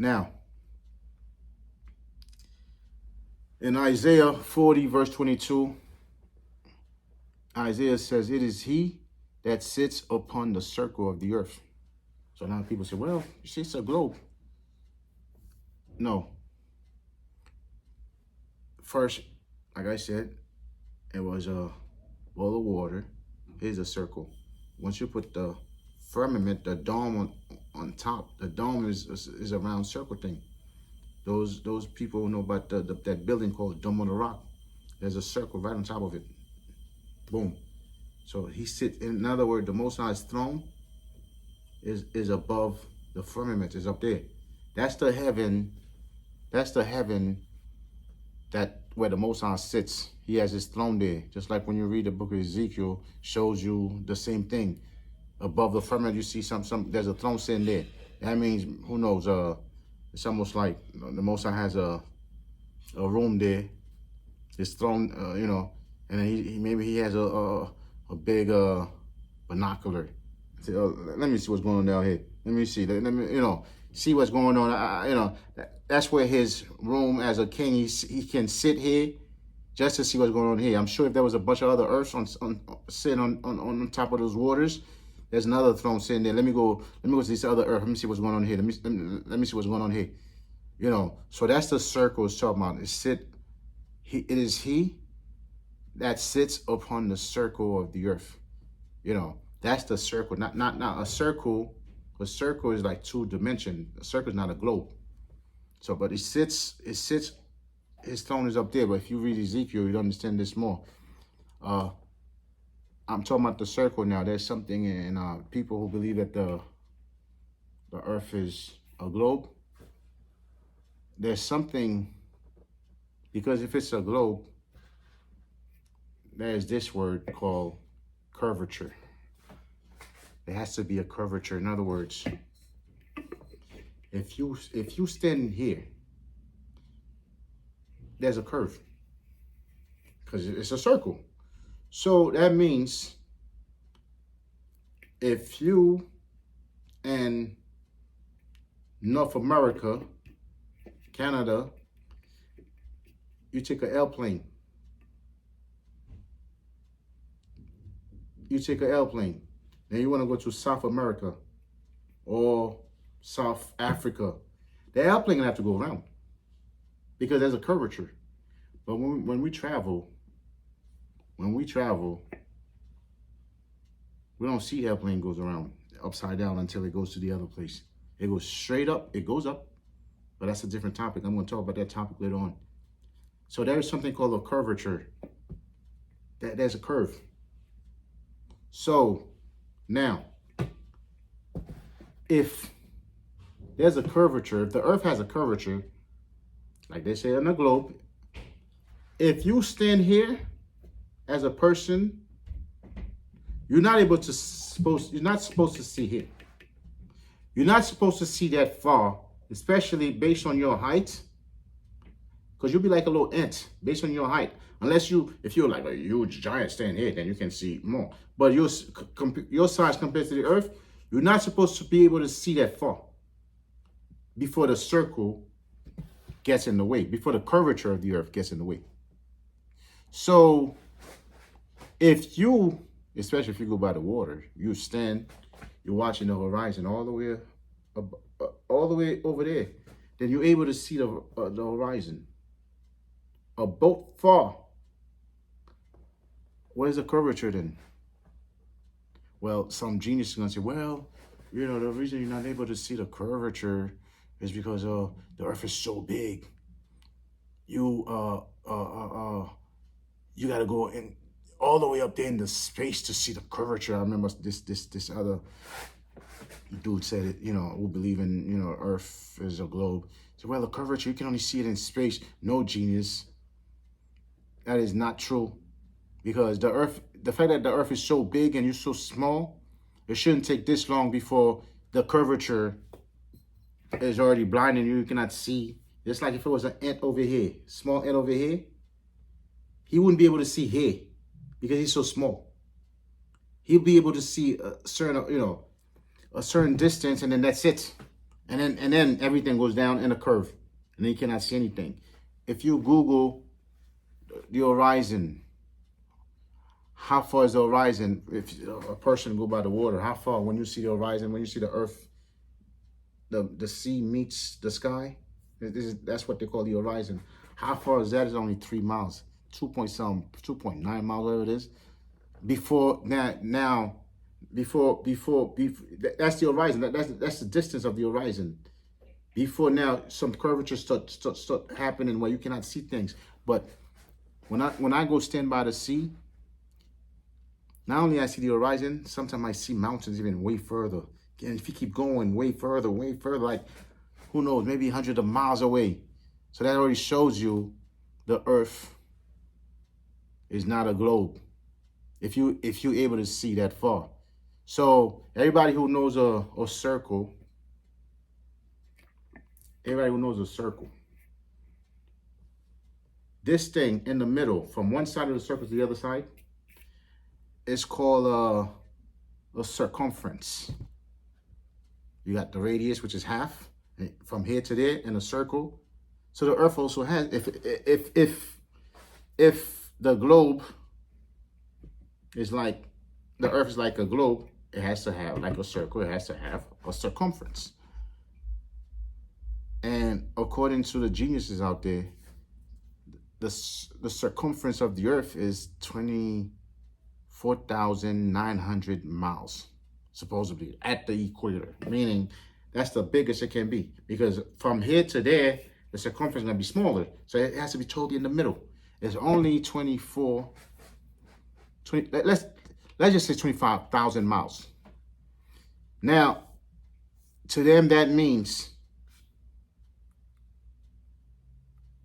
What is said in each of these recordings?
Now, in Isaiah 40, verse 22, Isaiah says, "It is he that sits upon the circle of the earth." So now people say, well, you see, it's a globe. No. First, like I said, it was a bowl of water. Here's a circle. Once you put the firmament, the dome on top, the dome is a round circle thing. Those people know about that building called Dome on the Rock. There's a circle right on top of it. Boom. So he sits, in other words, the Most High's throne is above the firmament, is up there. That's the heaven that where the Most High sits. He has his throne there. Just like when you read the book of Ezekiel, shows you the same thing. Above the firmament, you see there's a throne sitting there. That means, who knows, it's almost like the Most High has a room there, his throne, and then maybe he has a big binocular. Say, let me see what's going on down here. Let me see. Let me, see what's going on. That's where his room as a king, he can sit here just to see what's going on here. I'm sure if there was a bunch of other earths sitting on top of those waters, there's another throne sitting there. Let me go to this other earth. Let me see what's going on here. Let me see what's going on here. So that's the circle it's talking about. It is he that sits upon the circle of the earth. That's the circle. Not a circle. A circle is like 2 dimension. A circle is not a globe. So, but it sits, his throne is up there. But if you read Ezekiel, you'd understand this more. I'm talking about the circle now. There's something in people who believe that the earth is a globe. There's something, because if it's a globe, there's this word called curvature. There has to be a curvature. In other words, if you stand here, there's a curve because it's a circle. So that means if you in North America, Canada, you take an airplane. Then you want to go to South America or South Africa. The airplane gonna have to go around because there's a curvature. But when we travel, we don't see airplane goes around upside down until it goes to the other place. It goes straight up, it goes up, but that's a different topic. I'm going to talk about that topic later on. So there is something called a curvature. There's a curve. So now, if there's a curvature, if the earth has a curvature, like they say on the globe, if you stand here as a person, you're not supposed to see here. You're not supposed to see that far, especially based on your height, because you'll be like a little ant based on your height. Unless if you're like a huge giant standing here, then you can see more. But your size compared to the earth, you're not supposed to be able to see that far before the circle gets in the way, before the curvature of the earth gets in the way. So especially if you go by the water, you're watching the horizon all the way over there, then you're able to see the horizon. A boat far. What is the curvature then? Well, some genius is gonna say, well, the reason you're not able to see the curvature is because the earth is so big. You gotta go in all the way up there in the space to see the curvature. I remember this other dude said it, who believe in, earth is a globe. So, well, the curvature, you can only see it in space. No, genius. That is not true. Because the fact that the earth is so big and you're so small, it shouldn't take this long before the curvature is already blinding you. You cannot see. Just like if it was an ant over here, small ant over here, he wouldn't be able to see here because he's so small. He'll be able to see a certain distance, and then that's it. and then everything goes down in a curve, and then you cannot see anything. If you Google the horizon, how far is the horizon? If a person go by the water, how far when you see the horizon, when you see the earth, the sea meets the sky, that's what they call the horizon. How far is that? Is only 3 miles, 2.9 miles, whatever it is. Before now, before that's the horizon. That's the distance of the horizon. Before now, some curvatures start happening where you cannot see things. But when I go stand by the sea, not only I see the horizon, sometimes I see mountains even way further. And if you keep going way further, like who knows, maybe hundreds of miles away. So that already shows you the Earth is not a globe. If you're able to see that far. So everybody who knows a circle, this thing in the middle, from one side of the circle to the other side, is called a circumference. You got the radius, which is half, from here to there in a circle. So the Earth also has, if the globe is like, the Earth is like a globe, it has to have, like a circle, it has to have a circumference. And according to the geniuses out there, the circumference of the Earth is 24,900 miles, supposedly, at the equator, meaning that's the biggest it can be. Because from here to there, the circumference is going to be smaller. So it has to be totally in the middle. It's only 20, let's just say 25,000 miles. Now, to them, that means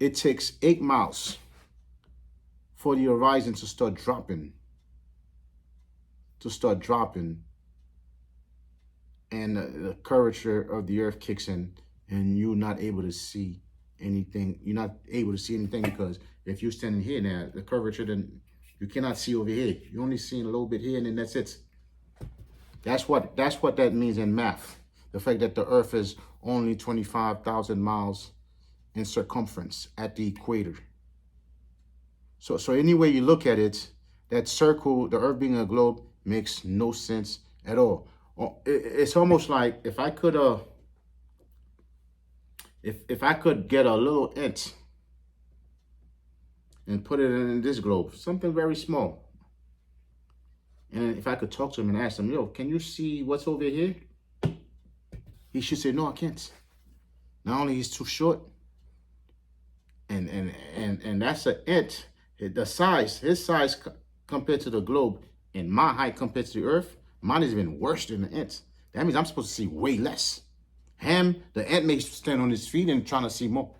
it takes 8 miles for the horizon to start dropping. And the curvature of the Earth kicks in, and you're not able to see anything. You're not able to see anything because if you're standing here now, the curvature, then you cannot see over here. You're only seeing a little bit here, and then that's it. That's what that means in math. The fact that the Earth is only 25,000 miles in circumference at the equator. So any way you look at it, that circle, the Earth being a globe, makes no sense at all. It's almost like if I could get a little ant and put it in this globe, something very small, and if I could talk to him and ask him, yo, can you see what's over here? He should say, no, I can't. Not only he's too short, and that's an ant. His size compared to the globe, and my height compared to the Earth, mine is even worse than the ant. That means I'm supposed to see way less. The ant may stand on his feet and trying to see more,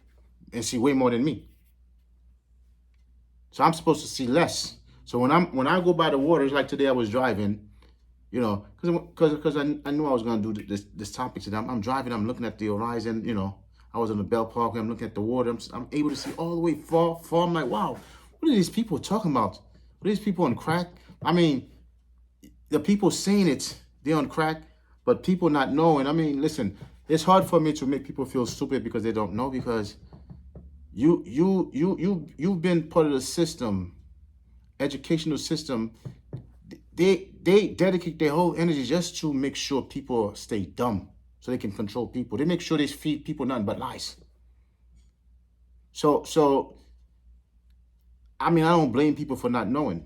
and see way more than me. So I'm supposed to see less. So when I go by the water, it's like today I was driving, because I knew I was gonna do this topic today. I'm driving, I'm looking at the horizon, I was in the Bell Park, I'm looking at the water, I'm able to see all the way far. I'm like, wow, what are these people talking about? What are these people on crack? I mean, the people saying it, they're on crack, but people not knowing. I mean, listen, it's hard for me to make people feel stupid because they don't know, because you've been part of the system, educational system. They dedicate their whole energy just to make sure people stay dumb so they can control people. They make sure they feed people nothing but lies. So I mean, I don't blame people for not knowing,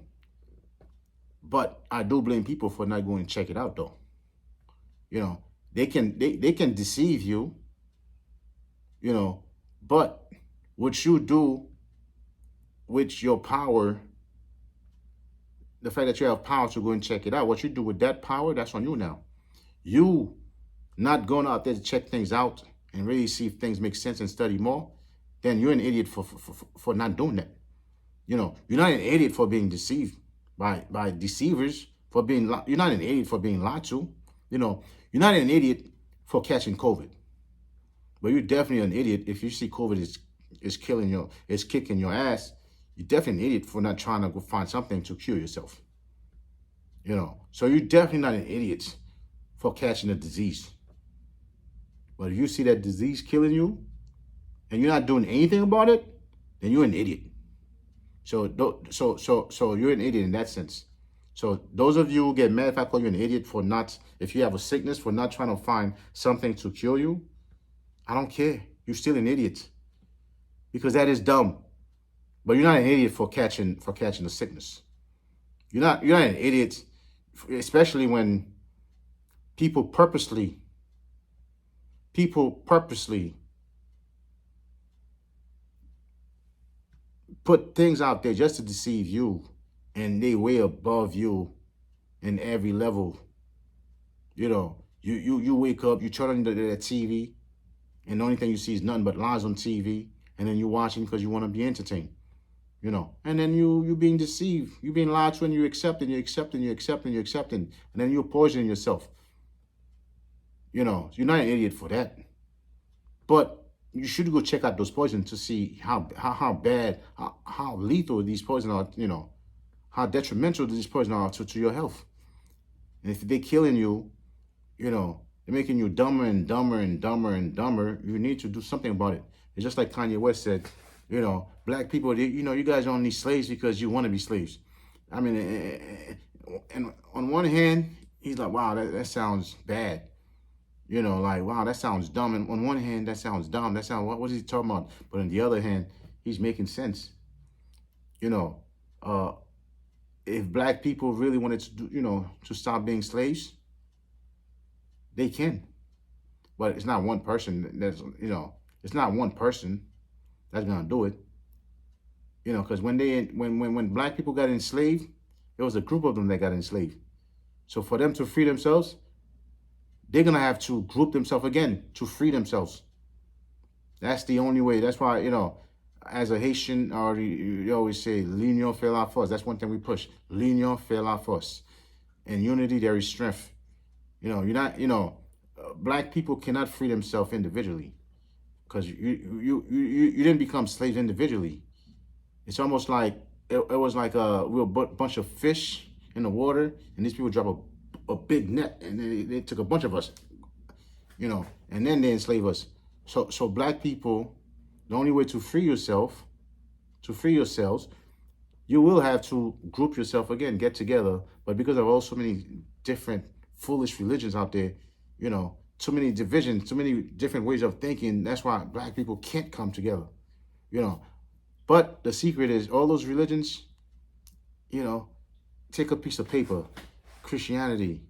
but I do blame people for not going to check it out, though. They can deceive you, but what you do with your power, the fact that you have power to go and check it out, what you do with that power, that's on you now. You not going out there to check things out and really see if things make sense and study more, then you're an idiot for not doing that. You're not an idiot for being deceived by deceivers, you're not an idiot for being lied to. You're not an idiot for catching COVID. But you're definitely an idiot if you see COVID is kicking your ass. You're definitely an idiot for not trying to go find something to cure yourself. So you're definitely not an idiot for catching a disease. But if you see that disease killing you and you're not doing anything about it, then you're an idiot. So you're an idiot in that sense. So those of you who get mad if I call you an idiot for not, if you have a sickness, for not trying to find something to cure you, I don't care. You're still an idiot because that is dumb. But you're not an idiot for catching the sickness. You're not an idiot, especially when people purposely put things out there just to deceive you, and they way above you in every level. You wake up, you turn on the TV, and the only thing you see is nothing but lies on TV, and then you're watching because you want to be entertained. And then you being deceived, you being lied to, and you accepting, and then you're poisoning yourself. You're not an idiot for that, but you should go check out those poisons to see how bad, how lethal these poisons are. How detrimental these poisons are to your health. And if they're killing you, they're making you dumber and dumber and dumber and dumber. You need to do something about it. It's just like Kanye West said, black people, you guys are only slaves because you want to be slaves. I mean, and on one hand, he's like, wow, that sounds bad. Like, wow, that sounds dumb. And on one hand, that sounds dumb. What is he talking about? But on the other hand, he's making sense. If black people really wanted to do, to stop being slaves, they can. But it's not one person it's not one person that's gonna do it. Because when black people got enslaved, it was a group of them that got enslaved. So for them to free themselves, they're gonna have to group themselves again to free themselves. That's the only way. That's why, as a Haitian, you always say, l'union fait la force. That's one thing we push. L'union fait la force. In unity, there is strength. Black people cannot free themselves individually because you didn't become slaves individually. It's almost like it was like a real bunch of fish in the water, and these people drop a big net, and they took a bunch of us, and then they enslave us. So black people, the only way to free yourselves, you will have to group yourself again, get together. But because of all so many different foolish religions out there, too many divisions, too many different ways of thinking, that's why black people can't come together, But the secret is all those religions, take a piece of paper, Christianity,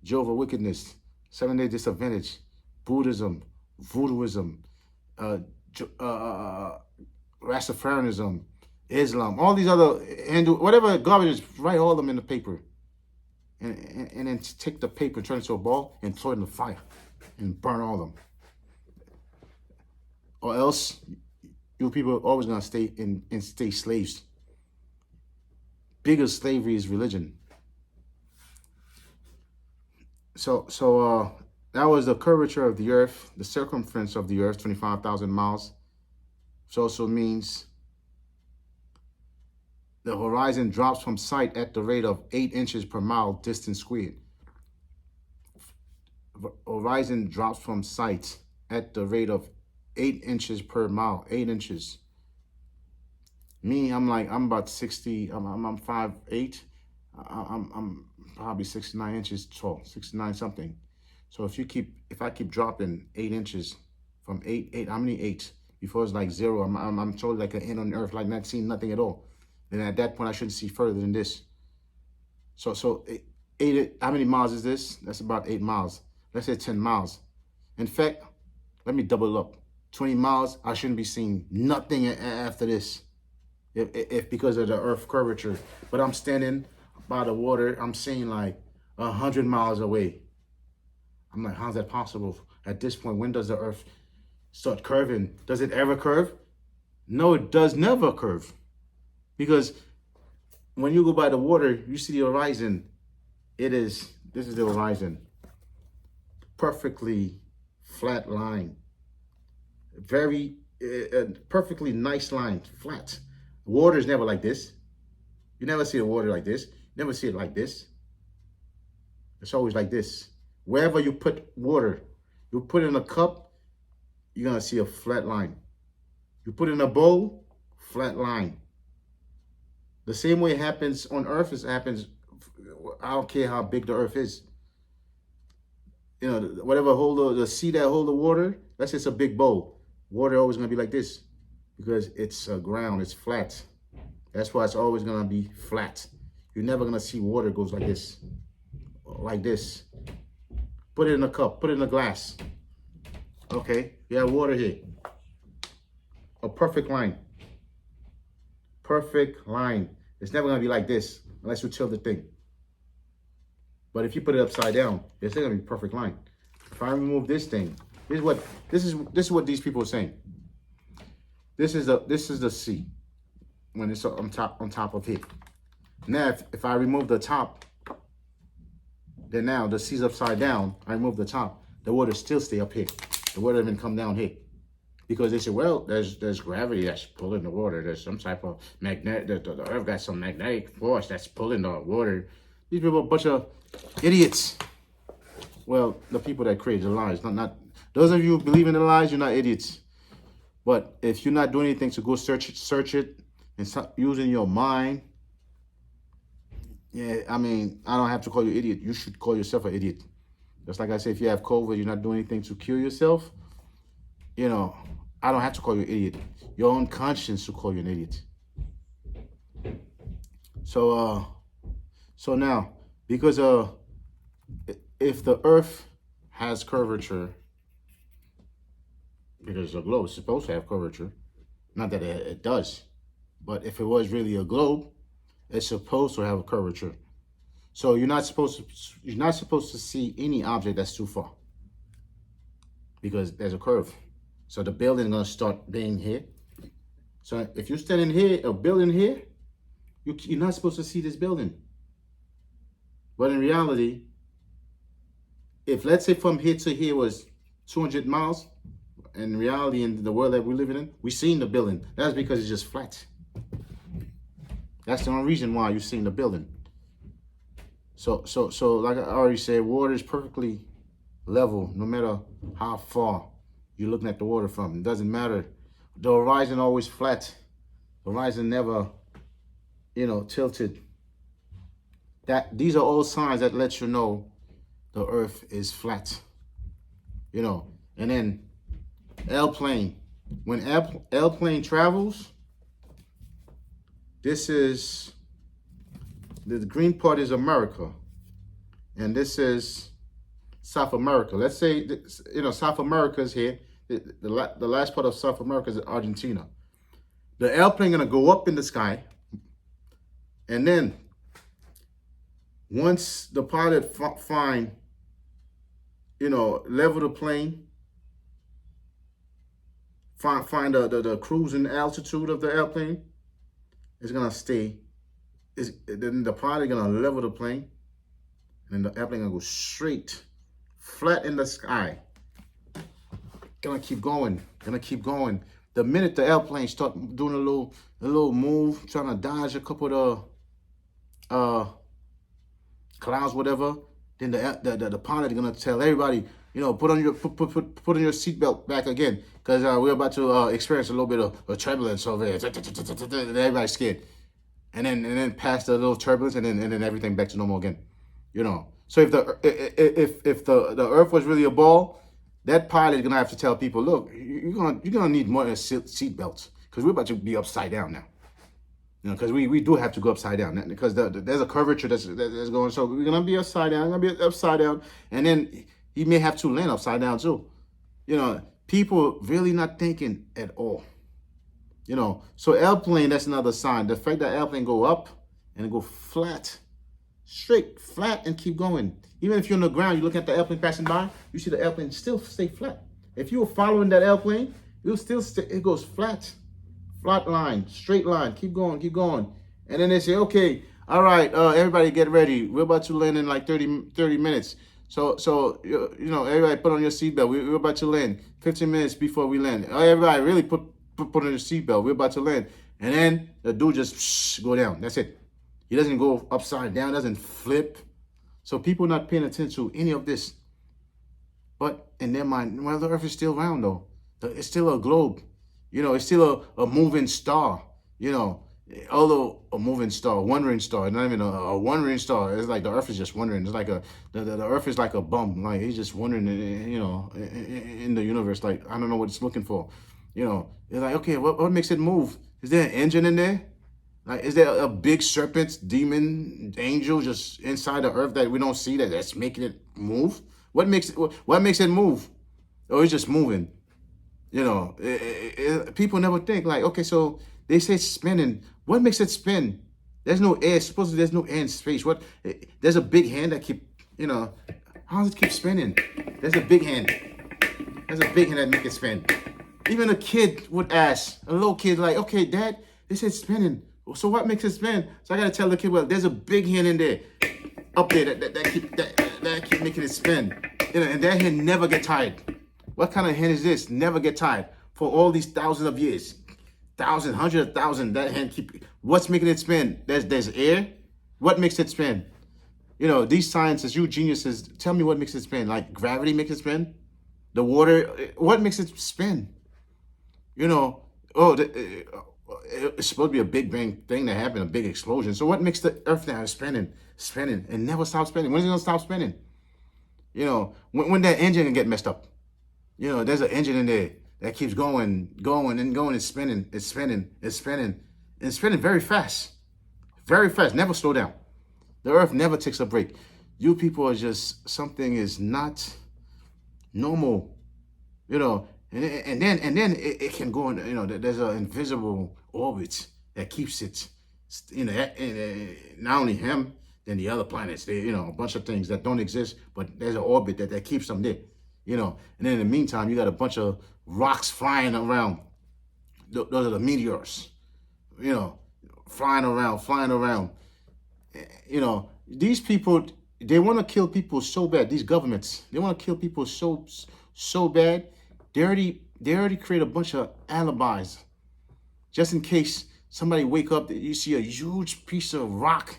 Jehovah's Wickedness, Seventh-day Disadvantage, Buddhism, Voodooism, Rastafarianism, Islam, all these other Hindu, whatever garbage, write all of them in the paper. And then take the paper, turn it into a ball, and throw it in the fire, and burn all of them. Or else, you people are always gonna stay slaves. Bigger slavery is religion. So that was the curvature of the earth, the circumference of the earth, 25,000 miles. Which also means the horizon drops from sight at the rate of 8 inches per mile distance squared. Horizon drops from sight at the rate of 8 inches per mile. 8 inches. Me, I'm about 60. I'm 5'8". I'm probably 69 inches tall, 69 something. So if I keep dropping 8 inches from eight, how many 8? Before it's like 0, I'm totally like an ant on earth, like not seeing nothing at all. And at that point, I shouldn't see further than this. So 8, how many miles is this? That's about 8 miles. Let's say 10 miles. In fact, let me double up. 20 miles, I shouldn't be seeing nothing after this. If because of the earth curvature. But I'm standing by the water, I'm seeing like 100 miles away. I'm like, how's that possible? At this point, when does the earth start curving? Does it ever curve? No, it does never curve. Because when you go by the water, you see the horizon. This is the horizon. Perfectly flat line. Very perfectly nice line, flat. Water is never like this. You never see the water like this. You never see it like this. It's always like this. Wherever you put water, you put it in a cup, you're going to see a flat line. You put it in a bowl, flat line. The same way it happens on Earth, it happens, I don't care how big the Earth is. You know, whatever hold the sea that hold the water, let's say it's a big bowl. Water always going to be like this because it's ground, it's flat. That's why it's always going to be flat. You're never going to see water goes like this. Like this. Put it in a cup, put it in a glass. Okay, you have water here. A perfect line. Perfect line. It's never going to be like this unless you tilt the thing. But if you put it upside down, it's still going to be a perfect line. If I remove this thing, this is what these people are saying. This is the sea when it's on top of it. Now if I remove the top, then now the sea's upside down. I remove the top, the water still stay up here. The water even come down here. Because they say, well, there's gravity that's pulling the water. There's some type of magnet. The Earth got some magnetic force that's pulling the water. These people are a bunch of idiots. Well, the people that create the lies, not those of you who believe in the lies, you're not idiots. But if you're not doing anything to go search it, and start using your mind, yeah, I mean, I don't have to call you idiot. You should call yourself an idiot. Just like I say, if you have COVID, you're not doing anything to kill yourself. You know, I don't have to call you an idiot. Your own conscience should call you an idiot. So now, because if the Earth has curvature, because the globe is supposed to have curvature, not that it does, but if it was really a globe, it's supposed to have a curvature. So you're not supposed to see any object that's too far because there's a curve. So the building is gonna start being here. So if you're standing here, a building here, you're not supposed to see this building. But in reality, if let's say from here to here was 200 miles, in reality, in the world that we're living in, we seen the building. That's because it's just flat. That's the only reason why you're seeing the building. So like I already said, water is perfectly level, no matter how far you're looking at the water from. It doesn't matter. The horizon always flat. The horizon never, tilted. These are all signs that let you know the Earth is flat. And then airplane. When airplane travels, this is the green part is America, and this is South America. Let's say South America is here. The last part of South America is Argentina. The airplane gonna go up in the sky, and then once the pilot find, level the plane, find the cruising altitude of the airplane, it's gonna stay. Then the pilot gonna level the plane, and then the airplane gonna go straight, flat in the sky. Gonna keep going. The minute the airplane start doing a little move, trying to dodge a couple of clouds, whatever, then the pilot is gonna tell everybody, put on your seatbelt back again, because we're about to experience a little bit of turbulence over there. And everybody's scared, and then pass the little turbulence, and then everything back to normal again. So if the Earth was really a ball, that pilot is gonna have to tell people, look, you're gonna need more seat belts, because we're about to be upside down now. Because we do have to go upside down, because there's a curvature that's going. So we're gonna be upside down, and then he may have to land upside down too. People really not thinking at all. So airplane, that's another sign. The fact that airplane go up and go flat, straight, flat, and keep going. Even if you're on the ground, you look at the airplane passing by, you see the airplane still stay flat. If you were following that airplane, you'll still it goes flat. Flat line, straight line, keep going. And then they say, okay, all right, everybody get ready. We're about to land in like 30 minutes. So everybody put on your seatbelt. We're about to land 15 minutes before we land. Everybody really put on your seatbelt. We're about to land. And then the dude just go down. That's it. He doesn't go upside down, doesn't flip. So people not paying attention to any of this. But in their mind, well, the Earth is still round though. It's still a globe. It's still a moving star. You know, although a moving star, wandering star, not even a wandering star. It's like the Earth is just wandering. It's like the Earth is like a bum. Like he's just wandering, in the universe. Like I don't know what it's looking for. It's like, okay, what makes it move? Is there an engine in there? Like, is there a big serpent, demon, angel just inside the Earth that we don't see that's making it move? What makes it move? Oh, it's just moving. People never think like, okay, so they say spinning. What makes it spin? There's no air. Supposedly, there's no air in space. There's a big hand that how does it keep spinning? There's a big hand. There's a big hand that make it spin. Even a kid would ask, a little kid, like, okay, Dad, they said spinning. So what makes it spin? So I gotta tell the kid, well, there's a big hand in there, up there that keep making it spin. And that hand never get tired. What kind of hand is this? Never get tired for all these thousands of years, hundreds of thousands. That hand What's making it spin? There's air. What makes it spin? These scientists, you geniuses, tell me what makes it spin. Like gravity makes it spin. The water. What makes it spin? It's supposed to be a big bang thing that happened, a big explosion. So what makes the Earth now spinning, and never stop spinning? When is it gonna stop spinning? When that engine can get messed up. There's an engine in there that keeps going, and going, and spinning. It's spinning, and spinning very fast, never slow down. The Earth never takes a break. You people are just, something is not normal, and then it can go in, there's an invisible orbit that keeps it, not only him, then the other planets, a bunch of things that don't exist, but there's an orbit that keeps them there. And then in the meantime, you got a bunch of rocks flying around. Those are the meteors, flying around. These people, they want to kill people so bad. These governments, they want to kill people so bad. They already create a bunch of alibis, just in case somebody wake up, you see a huge piece of rock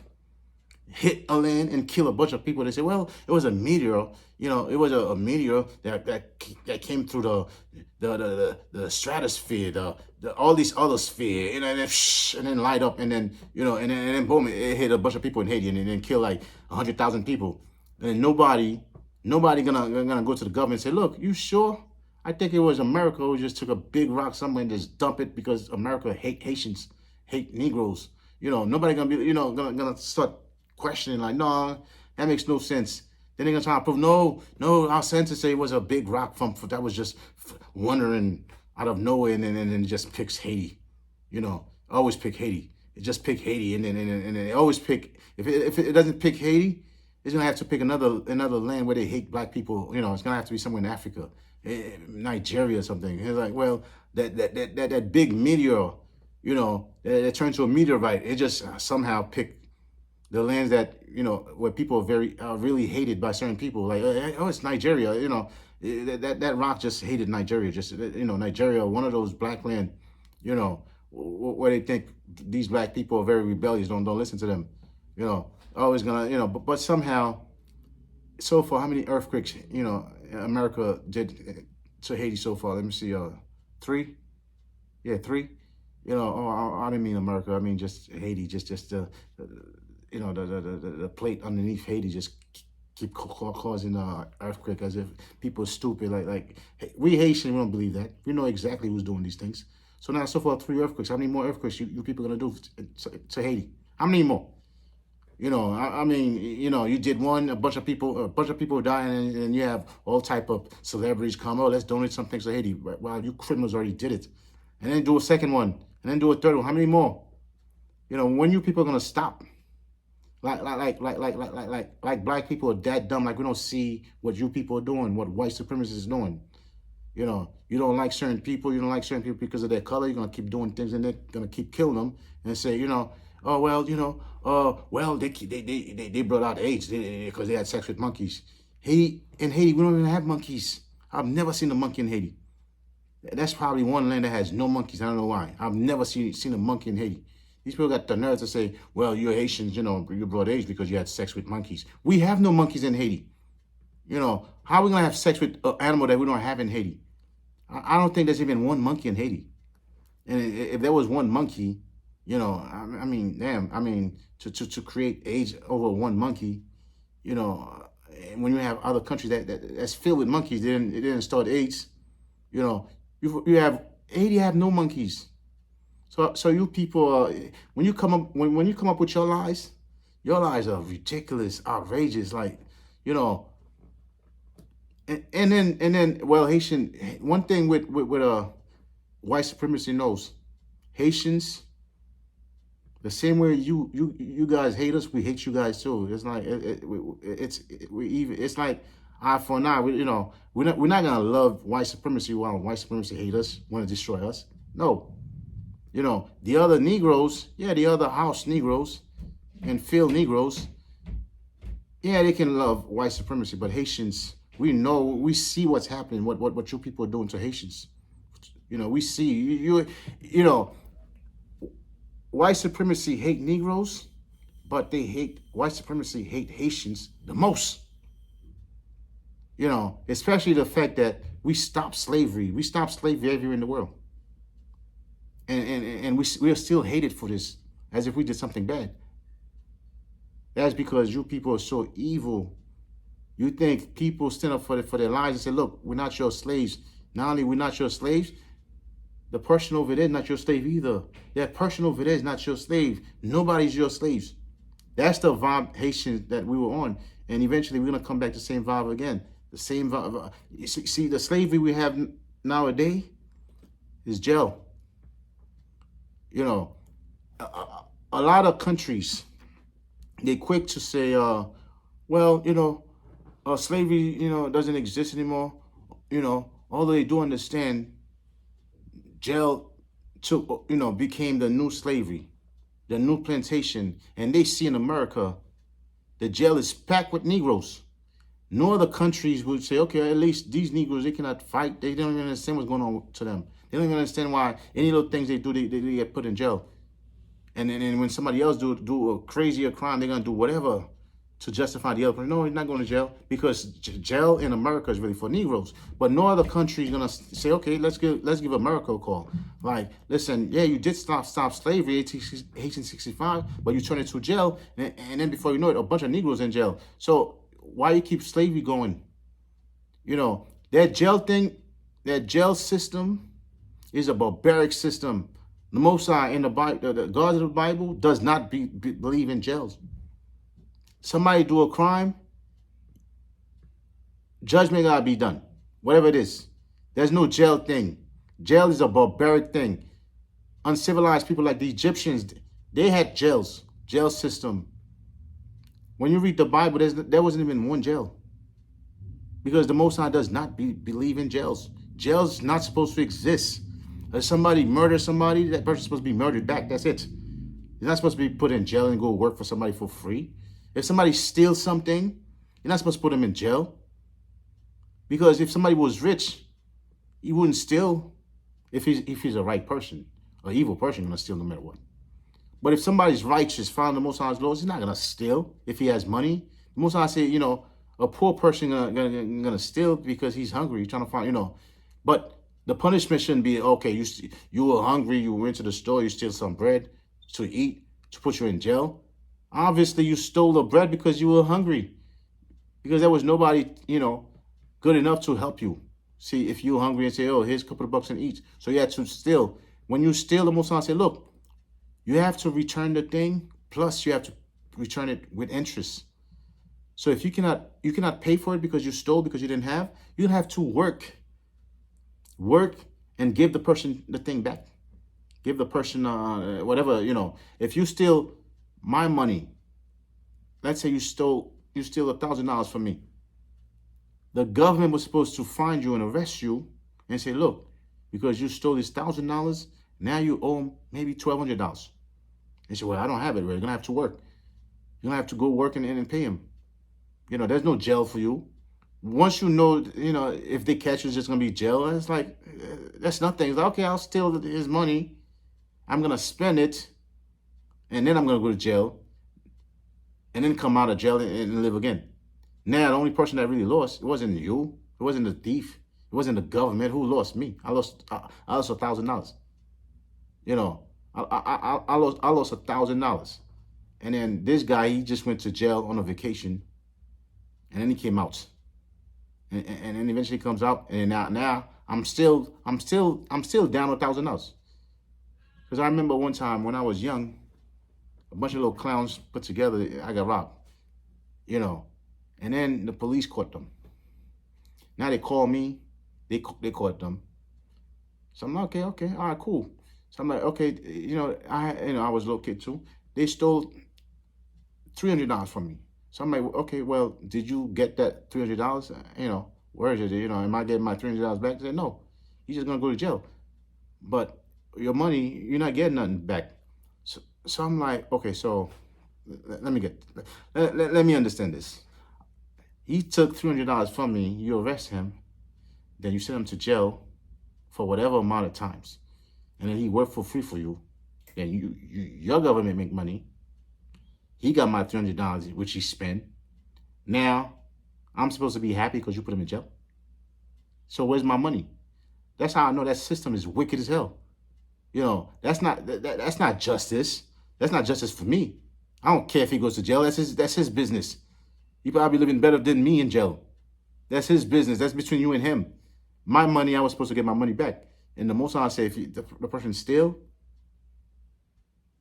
hit a land and kill a bunch of people. They say, well, it was a meteor. It was a meteor that came through the stratosphere, all these other sphere, and then light up, and then and then boom, it hit a bunch of people in Haiti, and then kill like 100,000 people. And nobody gonna go to the government and say, look, you sure? I think it was America who just took a big rock somewhere and just dump it because America hate Haitians, hate Negroes. Nobody gonna be gonna start questioning like, no, that makes no sense. Then they're gonna try to prove, no, our scientists say it was a big rock that was just wandering out of nowhere, and then it just picks Haiti. Always pick Haiti. It just pick Haiti, and then they always pick, if it doesn't pick Haiti, it's gonna have to pick another land where they hate black people. It's gonna have to be somewhere in Africa, Nigeria or something. It's like, well, that big meteor, that turned to a meteorite, it just somehow picked the lands that where people are really hated by certain people. Like, oh, it's Nigeria. That rock just hated Nigeria. Just Nigeria, one of those black land, where they think these black people are very rebellious. Don't listen to them. Always gonna but somehow, so far, how many earthquakes America did to Haiti so far? Let me see, 3. Yeah, 3. I didn't mean America. I mean just Haiti. Just the plate underneath Haiti just keep causing earthquake, as if people are stupid. Like we Haitians, we don't believe that. We know exactly who's doing these things. So now, so far, 3 earthquakes. How many more earthquakes you people gonna do to Haiti? How many more? I mean, you did one, a bunch of people dying, and you have all type of celebrities come, oh, let's donate some things to Haiti. Well, you criminals already did it. And then do a second one, and then do a third one. How many more? When you people are gonna stop? Like black people are that dumb. Like we don't see what you people are doing, what white supremacists is doing. You don't like certain people. You don't like certain people because of their color. You're gonna keep doing things, and they're gonna keep killing them, and say, oh well, well they brought out AIDS because they had sex with monkeys. In Haiti, we don't even have monkeys. I've never seen a monkey in Haiti. That's probably one land that has no monkeys. I don't know why. I've never seen a monkey in Haiti. These people got the nerve to say, well, you're Haitians, you brought AIDS because you had sex with monkeys. We have no monkeys in Haiti. How are we going to have sex with an animal that we don't have in Haiti? I don't think there's even one monkey in Haiti. And if there was one monkey, I mean, damn, I mean, to create AIDS over one monkey, when you have other countries that's filled with monkeys, it didn't start AIDS. You have Haiti have no monkeys. So you people, when you come up when you come up with your lies are ridiculous, outrageous. Like, you know, and then well, Haitian, one thing with white supremacy knows Haitians, the same way you guys hate us, we hate you guys too. It's like we even it's like eye for an eye. We're not gonna love white supremacy while white supremacy hate us, want to destroy us. No, the other Negroes, yeah, the other house Negroes and field Negroes, yeah, they can love white supremacy, but Haitians, we see what's happening, what you people are doing to Haitians. We see you know, white supremacy hate Negroes, but white supremacy hate Haitians the most. Especially the fact that we stopped slavery. We stopped slavery everywhere in the world. And we are still hated for this, as if we did something bad. That's because you people are so evil. You think people stand up for their lives and say, look, we're not your slaves. Not only we're not your slaves, the person over there is not your slave either. That person over there is not your slave. Nobody's your slaves. That's the vibe Haitians that we were on. And eventually we're going to come back to the same vibe again. The same vibe. See, the slavery we have nowadays is jail. A lot of countries, they quick to say, well, slavery, doesn't exist anymore. Although they do understand, jail became the new slavery, the new plantation. And they see in America, the jail is packed with Negroes. No other countries would say, okay, at least these Negroes, they cannot fight. They don't even understand what's going on to them. They don't even understand why any little things they do, they get put in jail. And then when somebody else do a crazier crime, they're going to do whatever to justify the other person. No, he's not going to jail, because jail in America is really for Negroes. But no other country is going to say, okay, let's give America a call. Like, listen, yeah, you did stop slavery 1865, but you turned it to jail, and then before you know it, a bunch of Negroes in jail. So why you keep slavery going? That jail thing, that jail system is a barbaric system. The Most High in the Bible, the God of the Bible, does not believe in jails. Somebody do a crime, judgment gotta be done, whatever it is. There's no jail thing. Jail is a barbaric thing. Uncivilized people like the Egyptians, they had jail system. When you read the Bible, there wasn't even one jail, because the Most High does not believe in jails. Jail's not supposed to exist. If somebody murders somebody, that person's supposed to be murdered back. That's it. You're not supposed to be put in jail and go work for somebody for free. If somebody steals something, you're not supposed to put them in jail. Because if somebody was rich, he wouldn't steal. If he's a right person. An evil person, he's going to steal no matter what. But if somebody's righteous, following the Most High's laws, he's not going to steal if he has money. The Most High say, a poor person gonna steal because he's hungry. He's trying to find, But the punishment shouldn't be, okay, you were hungry, you went to the store, you steal some bread to eat, to put you in jail. Obviously, you stole the bread because you were hungry. Because there was nobody, good enough to help you. See, if you're hungry and say, oh, here's a couple of bucks and eat. So you had to steal. When you steal, the Most High say, look, you have to return the thing, plus you have to return it with interest. So if you cannot pay for it because you stole, because you didn't have, you have to work and give the person the thing back. Give the person whatever, If you steal my money, let's say you steal $1,000 from me. The government was supposed to find you and arrest you and say, look, because you stole this $1,000, now you owe them maybe $1,200. They say, well, I don't have it. We're going to have to work. You're going to have to go work and pay him. There's no jail for you. Once if they catch you, it's just going to be jail. And it's like, that's nothing. It's like, okay, I'll steal his money. I'm going to spend it. And then I'm going to go to jail. And then come out of jail and live again. Now, the only person that really lost, it wasn't you. It wasn't the thief. It wasn't the government who lost me. I lost $1,000. You know, I lost $1,000. And then this guy, he just went to jail on a vacation, and then he came out, and then eventually comes out, and now I'm still down $1,000. Because I remember one time when I was young, a bunch of little clowns put together, I got robbed, you know, and then the police caught them. Now they call me, they caught them. So I'm like, okay, all right, cool. So I'm like, okay, I was a little kid too. They stole $300 from me. So I'm like, okay, well, did you get that $300? Where is it? Am I getting my $300 back? They said, no, you're just gonna go to jail. But your money, you're not getting nothing back. So I'm like, okay, so let me understand this. He took $300 from me. You arrest him, then you send him to jail for whatever amount of times, and then he worked for free for you. Then your government make money. He got my $300, which he spent. Now, I'm supposed to be happy because you put him in jail. So where's my money? That's how I know that system is wicked as hell. That's not justice. That's not justice for me. I don't care if he goes to jail. That's his business. He probably living better than me in jail. That's his business. That's between you and him. My money, I was supposed to get my money back. And the most I say, if the person steal,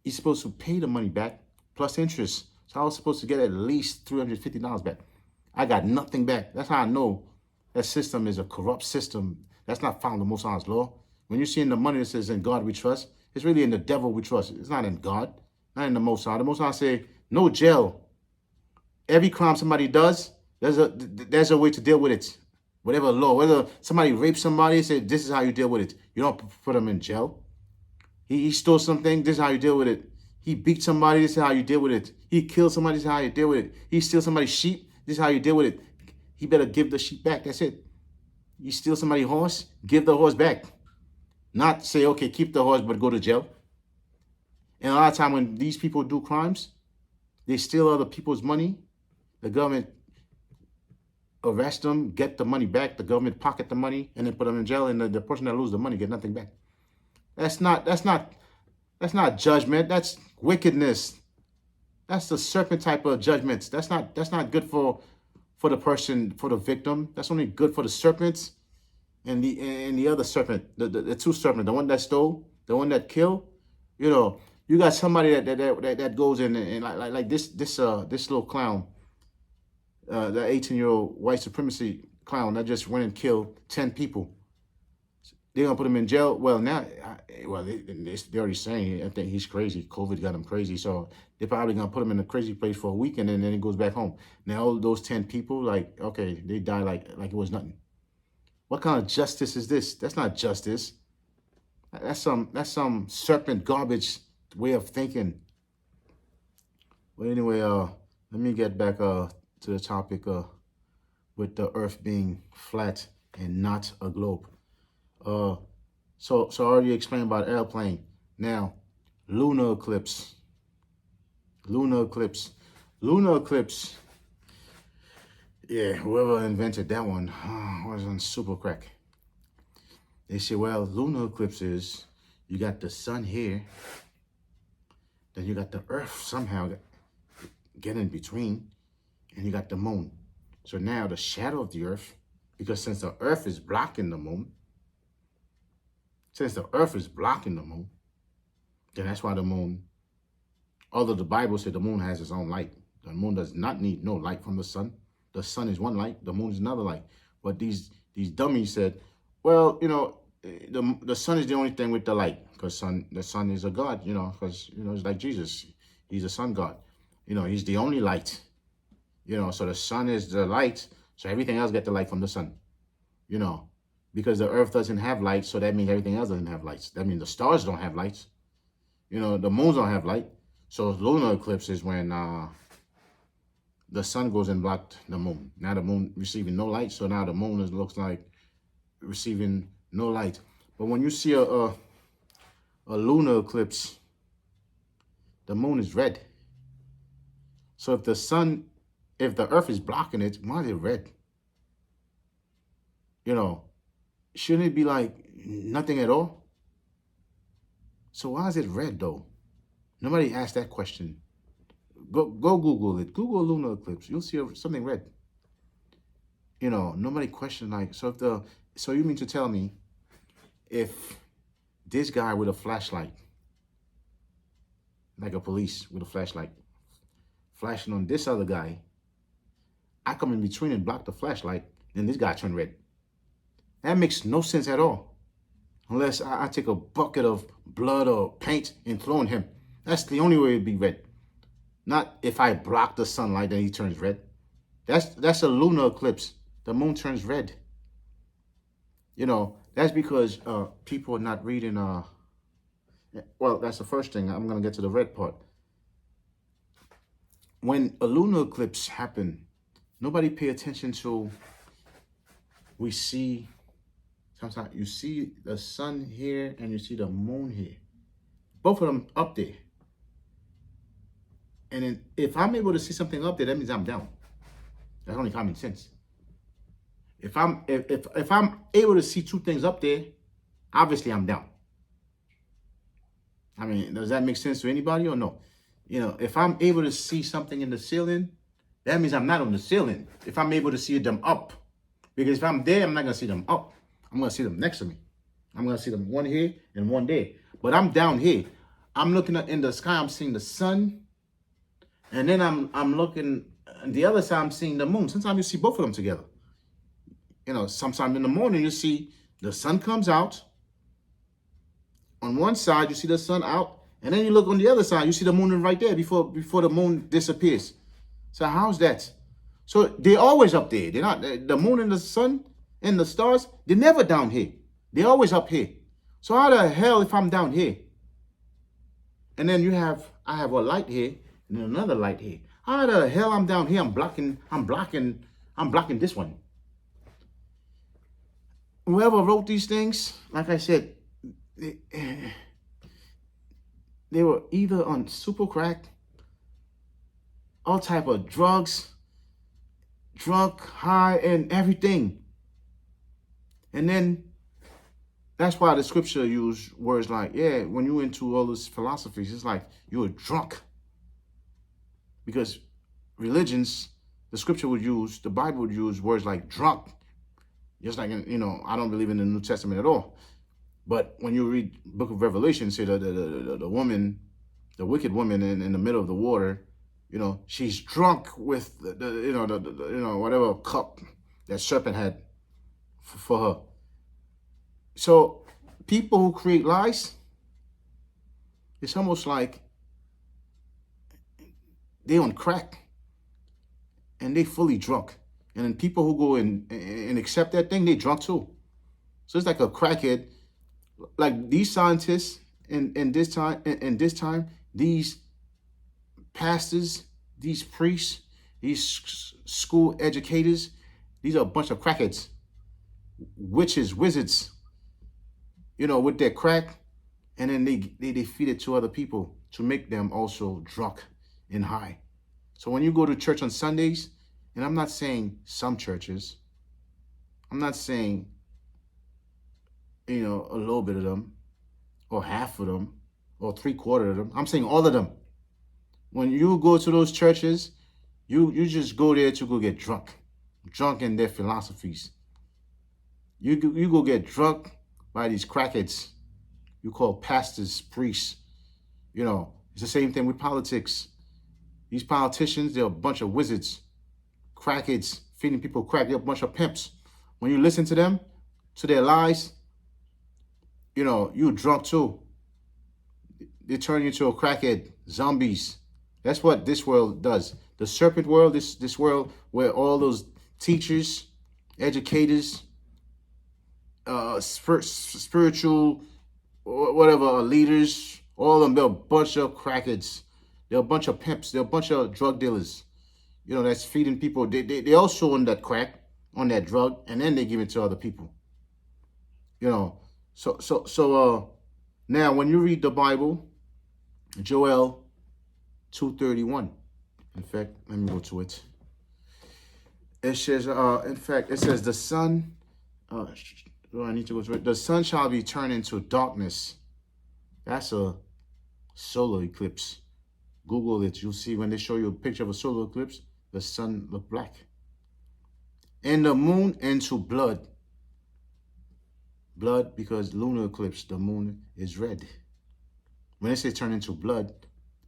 he's supposed to pay the money back plus interest. So I was supposed to get at least $350 back. I got nothing back. That's how I know that system is a corrupt system. That's not found in the Most High's law. When you see in the money that says in God we trust, it's really in the devil we trust. It's not in God, not in the Most High. The Most High say no jail. Every crime somebody does, there's a way to deal with it. Whatever law, whether somebody rapes somebody, say this is how you deal with it. You don't put them in jail. He stole something, this is how you deal with it. He beat somebody, this is how you deal with it. He killed somebody, this is how you deal with it. He steals somebody's sheep, this is how you deal with it. He better give the sheep back, that's it. You steal somebody's horse, give the horse back. Not say, okay, keep the horse, but go to jail. And a lot of time when these people do crimes, they steal other people's money. The government arrest them, get the money back. The government pocket the money and then put them in jail. And the person that loses the money get nothing back. That's not judgment. That's wickedness. That's the serpent type of judgments. That's not good for the person, for the victim. That's only good for the serpents and the other serpent, the two serpents, the one that stole, the one that killed. You got somebody that goes in and like this little clown, the 18-year-old white supremacy clown that just went and killed 10 people. They're gonna put him in jail. Well, now, they're already saying I think he's crazy. COVID got him crazy, so they're probably gonna put him in a crazy place for a weekend, and then he goes back home. Now, all those 10 people, like, okay, they die like it was nothing. What kind of justice is this? That's not justice. That's some serpent garbage way of thinking. Well, anyway, let me get back to the topic with the Earth being flat and not a globe. So I already explained about airplane. Now, lunar eclipse. Yeah, whoever invented that one was on super crack. They say, well, lunar eclipse is you got the sun here, then you got the Earth somehow get in between, and you got the moon. So now the shadow of the Earth, because since the Earth is blocking the moon, then that's why the moon, although the Bible said the moon has its own light, the moon does not need no light from the sun. The sun is one light, the moon is another light. But these dummies said, well, the sun is the only thing with the light, because the sun is a god, because it's like Jesus. He's a sun god. He's the only light. So the sun is the light, so everything else get the light from the sun. Because the Earth doesn't have light, so that means everything else doesn't have lights. That means the stars don't have lights. The moons don't have light. So lunar eclipse is when the sun goes and blocked the moon. Now the moon receiving no light, so now the moon looks like receiving no light. But when you see a lunar eclipse, the moon is red. So if the Earth is blocking it, why is it red? shouldn't it be like nothing at all? So why is it red though? Nobody asked that question. Go Google it. Google lunar eclipse. You'll see something red. Nobody questioned like, so you mean to tell me if this guy with a flashlight, like a police with a flashlight, flashing on this other guy, I come in between and block the flashlight, and this guy turned red. That makes no sense at all. Unless I take a bucket of blood or paint and throw on him. That's the only way it'd be red. Not if I block the sunlight, then he turns red. That's a lunar eclipse. The moon turns red. That's because people are not reading. Well, that's the first thing. I'm going to get to the red part. When a lunar eclipse happens, nobody pay attention to, we see, sometimes you see the sun here and you see the moon here. Both of them up there. And then if I'm able to see something up there, that means I'm down. That's only common sense. If I'm able to see two things up there, obviously I'm down. I mean, does that make sense to anybody or no? If I'm able to see something in the ceiling, that means I'm not on the ceiling. If I'm able to see them up. Because if I'm there, I'm not going to see them up. I'm going to see them next to me. I'm going to see them one here and one there. But I'm down here. I'm looking up in the sky. I'm seeing the sun. And then I'm looking on the other side. I'm seeing the moon. Sometimes you see both of them together. Sometime in the morning, you see the sun comes out. On one side, you see the sun out. And then you look on the other side, you see the moon right there before the moon disappears. So how's that? So they're always up there. They're not, the moon and the sun and the stars, they're never down here. They're always up here. So how the hell if I'm down here? And then I have a light here and then another light here. How the hell I'm down here? I'm blocking this one. Whoever wrote these things, like I said, they were either on super crack, all type of drugs, drunk, high, and everything. And then that's why the scripture use words like, yeah, when you're into all those philosophies, it's like you're drunk. Because religions, the scripture would use, the Bible would use words like drunk. Just like, I don't believe in the New Testament at all. But when you read book of Revelation, say the woman, the wicked woman in the middle of the water, she's drunk with whatever cup that serpent had for her. So people who create lies, it's almost like they on crack and they fully drunk. And then people who go and accept that thing, they drunk too. So it's like a crackhead. Like these scientists in this time, these pastors, these priests, these school educators, these are a bunch of crackheads, witches, wizards, with their crack, and then they feed it to other people to make them also drunk and high. So when you go to church on Sundays, and I'm not saying some churches, I'm not saying, a little bit of them, or half of them, or 3/4 of them. I'm saying all of them. When you go to those churches, you just go there to go get drunk in their philosophies. You go get drunk by these crackheads you call pastors, priests. It's the same thing with politics. These politicians, they're a bunch of wizards, crackheads, feeding people crack. They're a bunch of pimps. When you listen to them, to their lies, you drunk too. They turn you into a crackhead, zombies. That's what this world does. The serpent world, this world where all those teachers, educators, spiritual, whatever, leaders, all of them, they're a bunch of crackheads. They're a bunch of pimps. They're a bunch of drug dealers. That's feeding people. They also on that crack, on that drug, and then they give it to other people. So now when you read the Bible, Joel 2:31. In fact, let me go to it. It says, the sun, Oh, I need to go through it. The sun shall be turned into darkness. That's a solar eclipse. Google it. You'll see when they show you a picture of a solar eclipse, the sun look black. And the moon into blood. Blood because lunar eclipse, the moon is red. When they say turn into blood,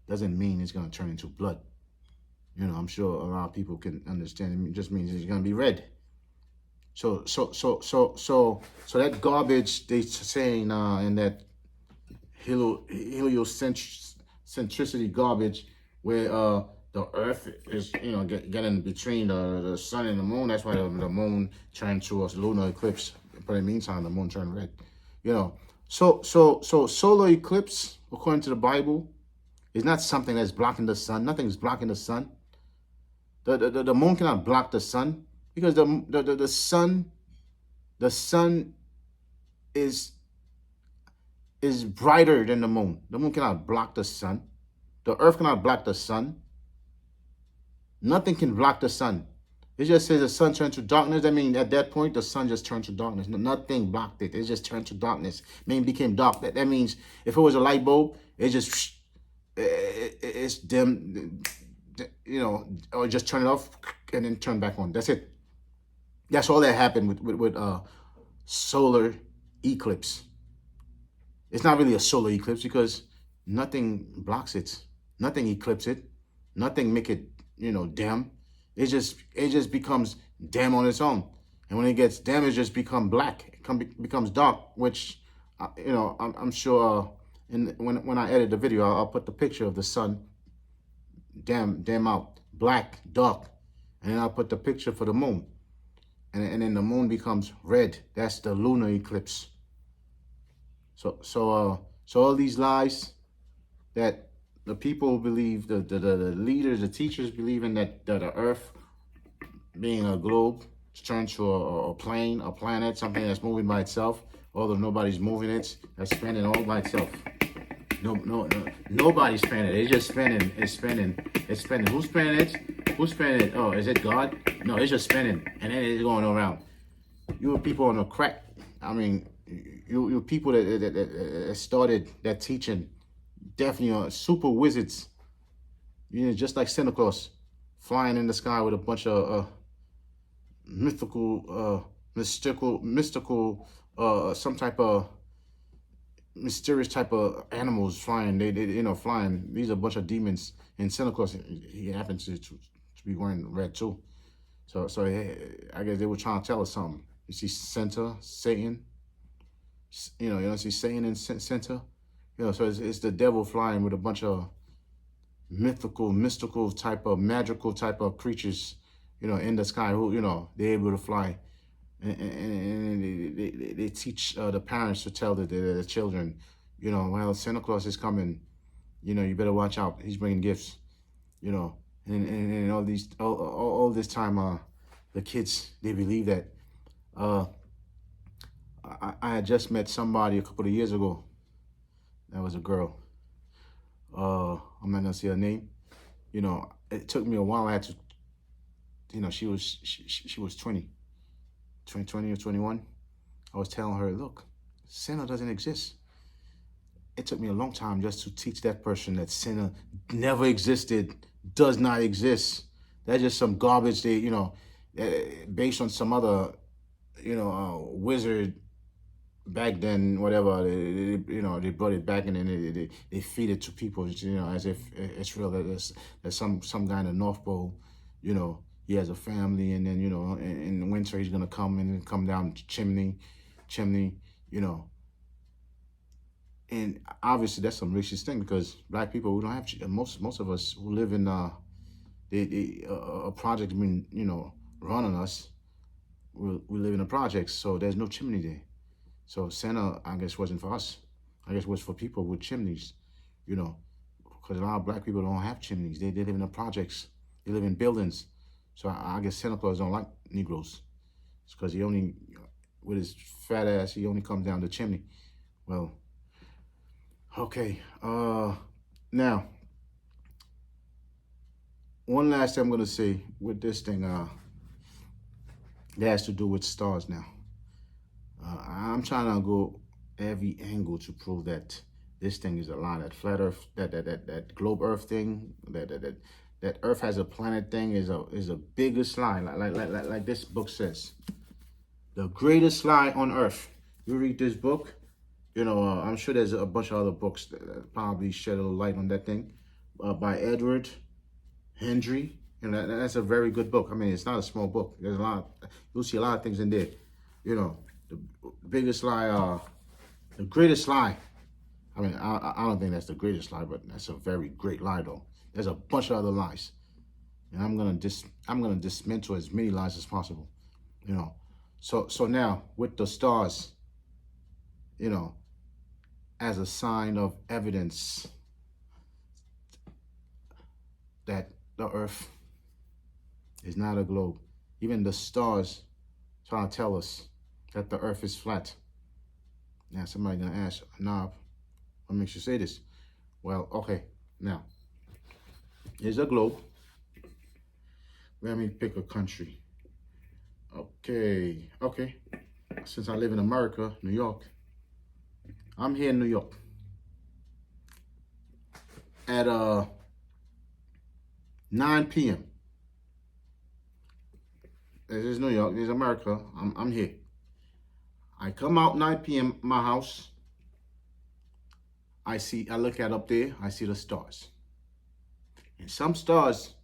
doesn't mean it's going to turn into blood. You know, I'm sure a lot of people can understand. It just means it's going to be red. So that garbage they saying in that heliocentricity garbage where the earth is, you know, getting between the sun and the moon. That's why the moon turned to a lunar eclipse. But in the meantime, the moon turned red. You know, so solar eclipse, according to the Bible, is not something that's blocking the sun. Nothing is blocking the sun. The moon cannot block the sun because the sun is brighter than the moon. The moon cannot block the sun. The earth cannot block the sun. Nothing can block the sun. It just says the sun turned to darkness. I mean, at that point, the sun just turned to darkness. Nothing blocked it. It just turned to darkness. I mean, it became dark. That means if it was a light bulb, it's dim, you know, or just turn it off and then turn back on. That's it. That's all that happened with solar eclipse. It's not really a solar eclipse because nothing blocks it. Nothing eclipses it. Nothing make it, you know, dim. It just becomes dim on its own. And when it gets dim, it just becomes black. It becomes dark, which, you know, I'm sure when I edit the video, I'll put the picture of the sun dim out, black, dark. And then I'll put the picture for the moon. And then the moon becomes red. That's the lunar eclipse. So all these lies that the people believe, the leaders, the teachers believe in that the earth being a globe turned to a plane, a planet, something that's moving by itself, although nobody's moving it, that's spinning all by itself. No, nobody's spinning it. It's just spinning. It's spinning. Who's spinning it? Who's spinning it? Oh, is it God? No, it's just spinning, and then it's going around. You people on the crack. I mean, you people that started that teaching, definitely are super wizards. You know, just like Santa Claus, flying in the sky with a bunch of mystical, some type of mysterious type of animals flying. They you know, flying. These are a bunch of demons. And Santa Claus, he happens to be wearing red too. So I guess they were trying to tell us something. You see Santa, Satan. You know, see Satan and Santa. You know, so it's the devil flying with a bunch of mystical type of magical type of creatures, you know, in the sky who, you know, they're able to fly. And they teach the parents to tell the children, you know, well, Santa Claus is coming, you know, you better watch out. He's bringing gifts, you know, and all this time, the kids, they believe that. I had just met somebody a couple of years ago. That was a girl. I'm not gonna say her name. You know, it took me a while. I had to, you know, she was 20 or 21. I was telling her, look, Santa doesn't exist. It took me a long time just to teach that person that Santa never existed, does not exist. That's just some garbage they, you know, based on some other, you know, wizard back then, whatever, you know, they brought it back and then they feed it to people, you know, as if it's real. That there's some guy in the North Pole, you know, he has a family, and then, you know, in the winter he's gonna come down the chimney, you know. And obviously that's some racist thing because black people, we don't have, most of us who live in a project been, you know, run on us. We live in a project, so there's no chimney there. So Santa, I guess, wasn't for us. I guess it was for people with chimneys, you know, because a lot of black people don't have chimneys. They live in the projects. They live in buildings. So I guess Santa Claus don't like Negroes. It's because he only, with his fat ass, he only comes down the chimney. Well, okay. Now, one last thing I'm going to say with this thing, that has to do with stars now. I'm trying to go every angle to prove that this thing is a lie. That flat Earth, that globe Earth thing, that Earth has a planet thing is a biggest lie. Like this book says, the greatest lie on Earth. You read this book, I'm sure there's a bunch of other books that probably shed a little light on that thing, by Edward Hendry. That's a very good book. I mean, it's not a small book. There's a lot. You'll see a lot of things in there. The biggest lie, the greatest lie. I mean, I don't think that's the greatest lie, but that's a very great lie, though. There's a bunch of other lies, and I'm gonna dismantle as many lies as possible. So now with the stars, as a sign of evidence that the Earth is not a globe. Even the stars trying to tell us that the Earth is flat. Now somebody gonna ask, Knob, what makes you say this? Well, okay, now here's a globe. Let me pick a country. Okay. Since I live in America, New York, I'm here in New York at 9 p.m. This is New York. This is America. I'm here. I come out 9 p.m. my house. I look at up there. I see the stars. And some stars,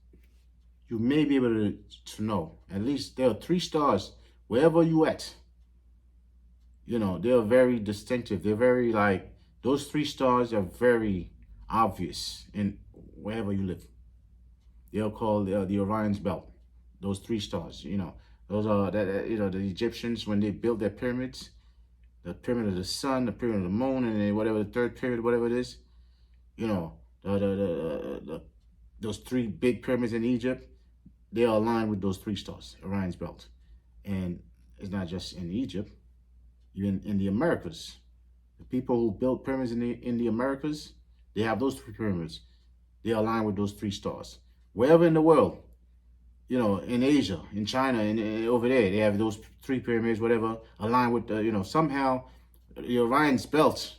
you may be able to know. At least there are 3 stars wherever you at. They're very distinctive. They're very those 3 stars are very obvious in wherever you live. They're called the Orion's Belt. Those 3 stars, those are the Egyptians when they built their pyramids, the pyramid of the sun, the pyramid of the moon, and then whatever the 3rd pyramid, whatever it is, those 3 big pyramids in Egypt, they are aligned with those 3 stars, Orion's Belt, and it's not just in Egypt, even in the Americas. The people who built pyramids in the Americas, they have those 3 pyramids. They are aligned with those 3 stars. Wherever in the world, in Asia, in China, and over there, they have those 3 pyramids, whatever, aligned with, somehow the Orion's Belt,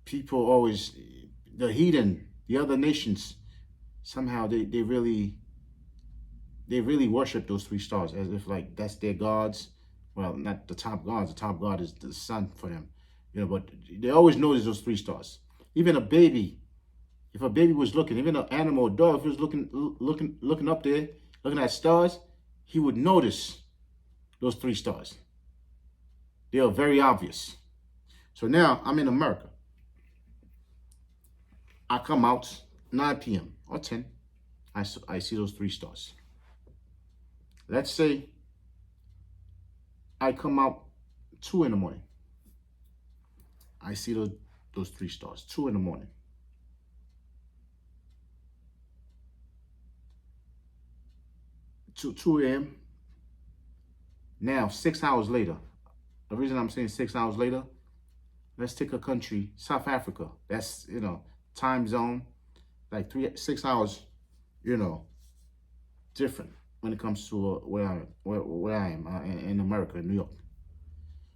people always, the heathen, the other nations, somehow they really worship those 3 stars as if that's their gods. Well, not the top gods. The top god is the sun for them, but they always notice those 3 stars. Even a baby, if a baby was looking, even an animal, a dog, if he was looking up there, looking at stars, he would notice those 3 stars. They are very obvious. So now I'm in America. I come out 9 p.m. or 10. I see those 3 stars. Let's say I come out 2 in the morning. I see those 3 stars, 2 in the morning. 2 a.m. Now, 6 hours later. The reason I'm saying 6 hours later, let's take a country, South Africa. That's, time zone, 6 hours, different when it comes to where I am in America, in New York.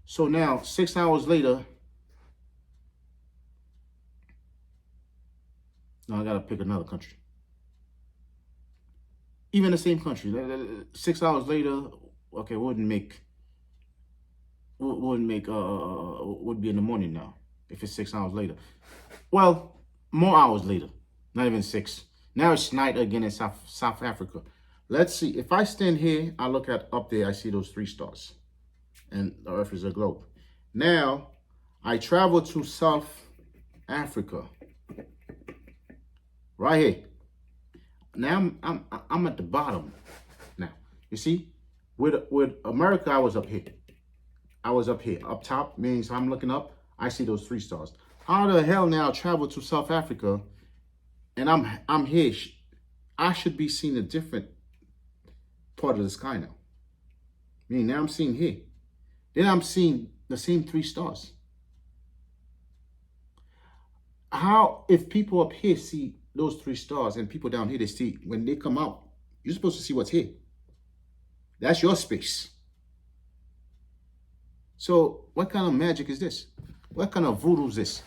So now, 6 hours later, now I gotta pick another country. Even the same country, 6 hours later, okay, would be in the morning now if it's 6 hours later. Well, more hours later, not even 6. Now it's night again in South Africa. Let's see, if I stand here, I look at up there, I see those 3 stars, and the Earth is a globe. Now I travel to South Africa, right here. Now I'm at the bottom. Now you see, with America, I was up here. Up top means I'm looking up. I see those 3 stars. How the hell now travel to South Africa, and I'm here? I should be seeing a different part of the sky now. Meaning now I'm seeing here. Then I'm seeing the same 3 stars. How, if people up here see those 3 stars and people down here, they see, when they come out, you're supposed to see what's here. That's your space. So what kind of magic is this? What kind of voodoo is this?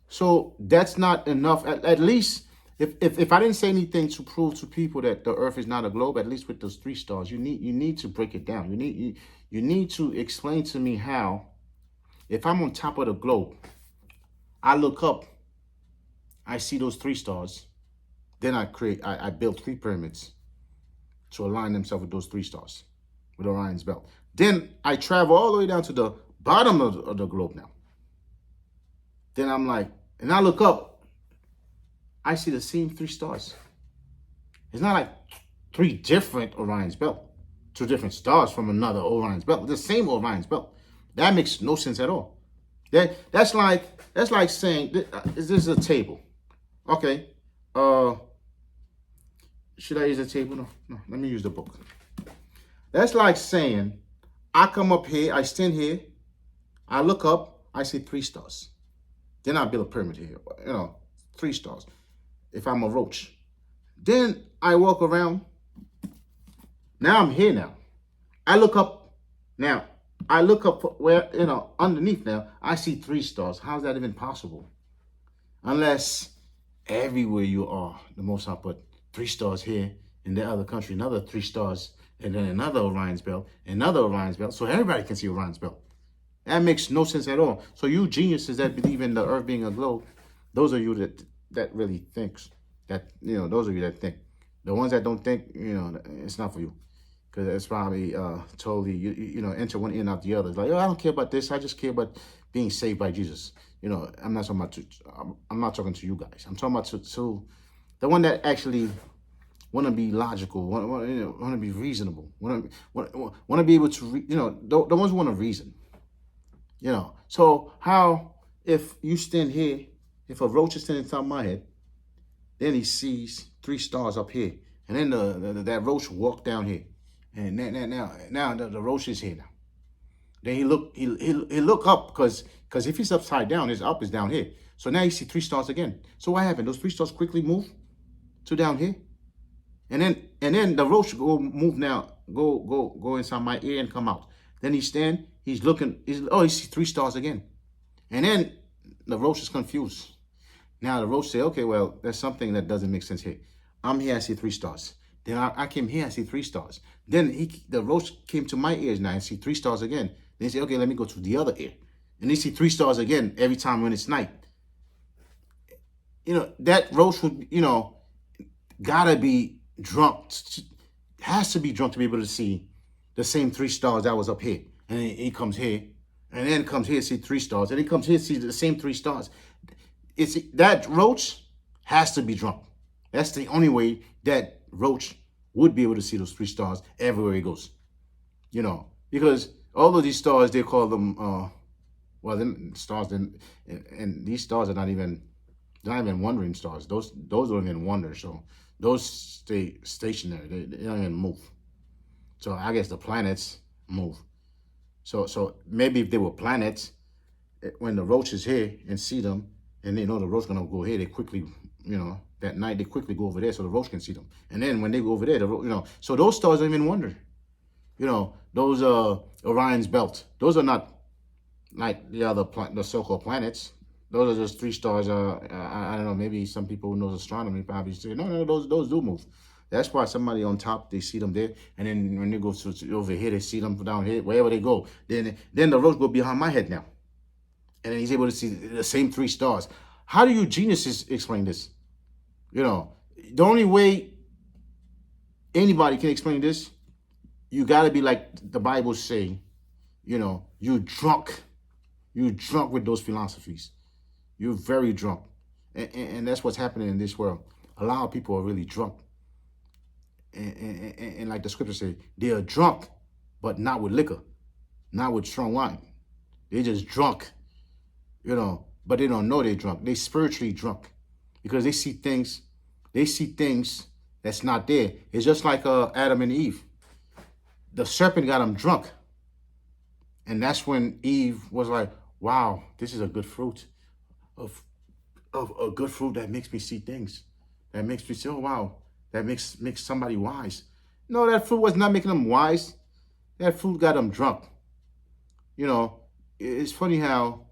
So that's not enough. At least if I didn't say anything to prove to people that the Earth is not a globe, at least with those three stars, you need to break it down. You need to explain to me how, if I'm on top of the globe, I look up, I see those three stars, then I build three pyramids to align themselves with those three stars, with Orion's belt. Then I travel all the way down to the bottom of the globe now. Then I'm like, and I look up, I see the same three stars. It's not like three different Orion's belt, two different stars from another Orion's belt, the same Orion's belt. That makes no sense at all. That's like saying, is this a table? Okay. Should I use a table? No, let me use the book. That's like saying, I come up here, I stand here, I look up, I see three stars. Then I build a pyramid here, three stars. If I'm a roach. Then I walk around. Now I'm here now. I look up now. I look up where, underneath now, I see three stars. How's that even possible? Unless everywhere you are, the Most High put three stars here, in the other country, another three stars, and then another Orion's belt, another Orion's belt, so everybody can see Orion's belt. That makes no sense at all. So you geniuses that believe in the Earth being a globe, those are you that really thinks. Those of you that think. The ones that don't think, it's not for you. Because it's probably totally, enter one ear and out the other. It's like, I don't care about this. I just care about being saved by Jesus. I'm not talking to you guys. I'm talking about to the one that actually want to be logical, want to be reasonable, want to be able to, the ones who want to reason. So how, if you stand here, if a roach is standing top of my head, then he sees three stars up here, and then that roach walk down here, and now the roach is here now. Then he look up, because if he's upside down, his up is down here. So now you see three stars again. So what happened? Those three stars quickly move to down here, and then the roach go inside my ear and come out. Then he stand. He's looking. He sees three stars again, and then the roach is confused. Now the roach say, okay, well, there's something that doesn't make sense here. I'm here, I see three stars. Then I came here, I see three stars. Then the roach came to my ears now and see three stars again. Then he say, okay, let me go to the other ear. And they see three stars again every time when it's night. That roach would, gotta be drunk. Has to be drunk to be able to see the same three stars that was up here. And then he comes here, and then comes here, see three stars. And he comes here, see the same three stars. That roach has to be drunk. That's the only way that roach would be able to see those three stars everywhere he goes. Because all of these stars, they call them, stars, and these stars are not even wandering stars. Those don't even wander. So those stay stationary. They don't even move. So I guess the planets move. So maybe if they were planets, when the roach is here and see them, and they know the roach gonna go here, they quickly, that night they quickly go over there so the roach can see them. And then when they go over there, so those stars don't even wander. Those Orion's belt, those are not like the so-called planets. Those are just three stars. I don't know. Maybe some people who knows astronomy probably say, no, those do move. That's why somebody on top, they see them there, and then when they go to over here, they see them down here. Wherever they go, then the roach go behind my head now. And then he's able to see the same three stars. How do you geniuses explain this? The only way anybody can explain this, you got to be like the Bible say, you drunk. You drunk with those philosophies. You're very drunk. And that's what's happening in this world. A lot of people are really drunk. And like the scripture say, they are drunk, but not with liquor, not with strong wine. They're just drunk. But they don't know they're drunk. They spiritually drunk because they see things that's not there. It's just like Adam and Eve. The serpent got them drunk. And that's when Eve was like, wow, this is a good fruit of a good fruit that makes me see things. That makes me say, oh, wow, that makes somebody wise. No, that fruit was not making them wise. That fruit got them drunk. You know, it's funny how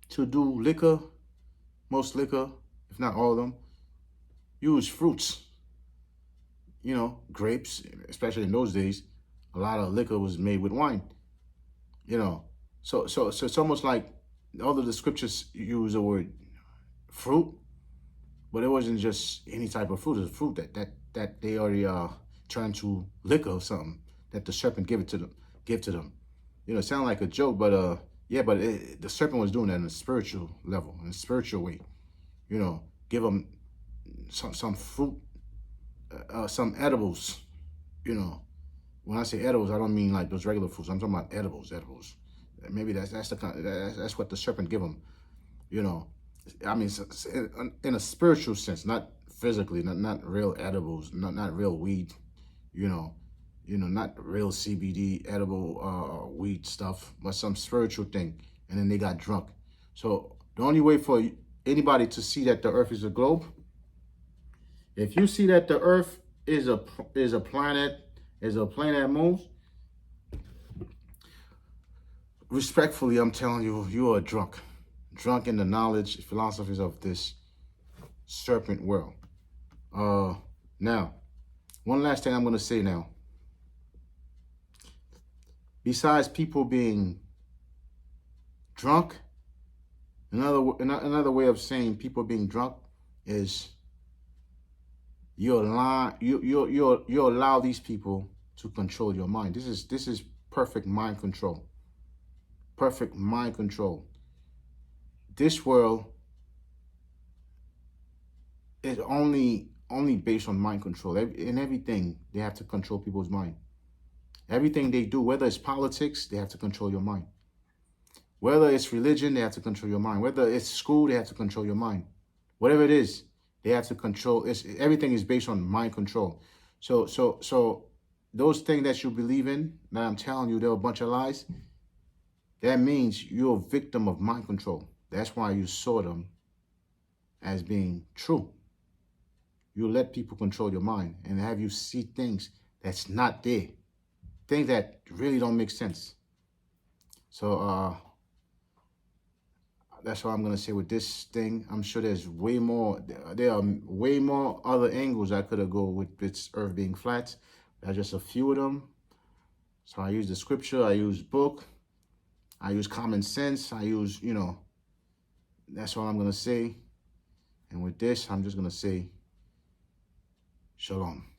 to do liquor, most liquor, if not all of them, use fruits. You know, grapes, especially in those days, a lot of liquor was made with wine. You know, so it's almost like all of the scriptures use the word fruit, but it wasn't just any type of fruit. It's fruit that they already turned to liquor or something that the serpent give to them. You know, it sounded like a joke, but yeah, but the serpent was doing that in a spiritual level, in a spiritual way. You know, give them some fruit, some edibles. You know, when I say edibles, I don't mean like those regular fruits. I'm talking about edibles, edibles. Maybe that's the kind. That's what the serpent give them. You know, I mean, in a spiritual sense, not physically, not real edibles, not real weed. You know, not real CBD edible weed stuff, but some spiritual thing. And then they got drunk. So the only way for anybody to see that the Earth is a globe, if you see that the Earth is a planet, is a plane that moves, respectfully, I'm telling you, you are drunk. Drunk in the knowledge, philosophies of this serpent world. Now, one last thing I'm going to say now. Besides people being drunk, another way of saying people being drunk is you allow these people to control your mind. This is perfect mind control. Perfect mind control. This world is only based on mind control. In everything, they have to control people's mind. Everything they do, whether it's politics, they have to control your mind. Whether it's religion, they have to control your mind. Whether it's school, they have to control your mind. Whatever it is, they have to control. Everything is based on mind control. So those things that you believe in, that I'm telling you, they're a bunch of lies. That means you're a victim of mind control. That's why you saw them as being true. You let people control your mind and have you see things that's not there. Things that really don't make sense. So that's all I'm gonna say with this thing. I'm sure there's way more. There are way more other angles I could have go with this Earth being flat. There's just a few of them. So I use the scripture. I use book. I use common sense. I use, that's all I'm gonna say. And with this, I'm just gonna say, shalom.